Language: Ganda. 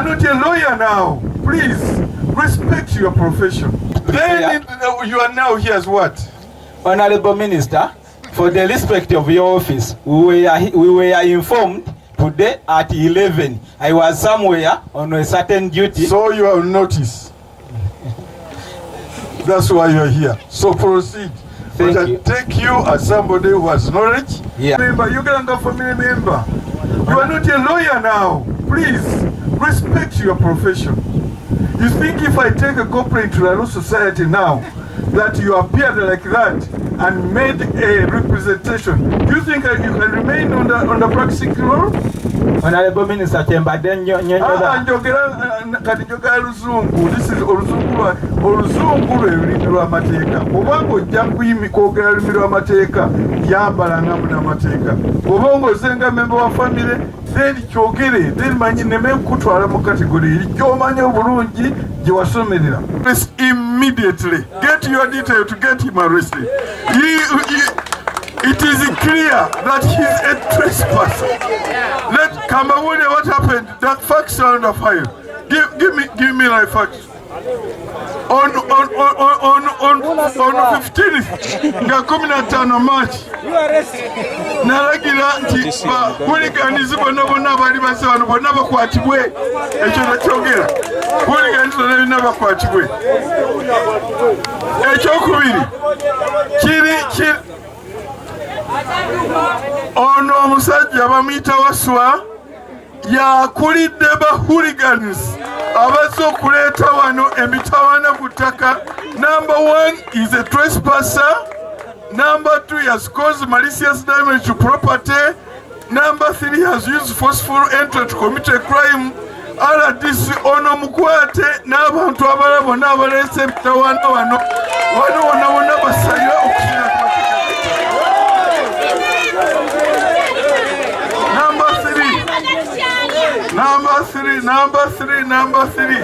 are not a lawyer now. Please respect your profession. Then you are now here as what? Honorable Minister, for the respect of your office, we were informed today at 11. I was somewhere on a certain duty. So you have noticed. That's why you are here. So proceed. Thank but you. I take you as somebody who has knowledge. Yeah. Remember, you can go family member. You are not a lawyer now. Please respect your profession. You think if I take a complaint to the law society now that you appeared like that and made a representation, do you think you can remain on the practicing law? Honorable Minister Ayambade njogera luzungu. This is oluzungu lw'olulimi lw'amateeka. Obanga ojja kwogera olulimi lw'amateeka yambala nga munamateeka. Obanga ozenga member wa family then kyogere then manyi neme kutwala mu category gy'omanya obulungi gye wasomerera. Immediately get your detail to get him arrested. It is clear that he is a trespasser. Let Kampuuni, what happened? That facts are on the file. Give me my facts. On 15th, nga 15 March, nalagira nti hooligans bonna bali base bano bonna bakwatibwe. Ekyo nakyogera. Hooligans bonna bakwatibwe. Ekyokubiri kiri ono omusajja bamuyita Waswa yakulidde ba hooligans abazze okuleeta wano emitawaana ku ttaka. Number 1 is a trespasser. Number 2 has caused malicious damage to property. Number 3 has used forceful entry to commit a crime. RDC ono mukwate n'abantu abalala bonna abaleese emitawaana wano wonna bonna basalira okusinga ku Number three.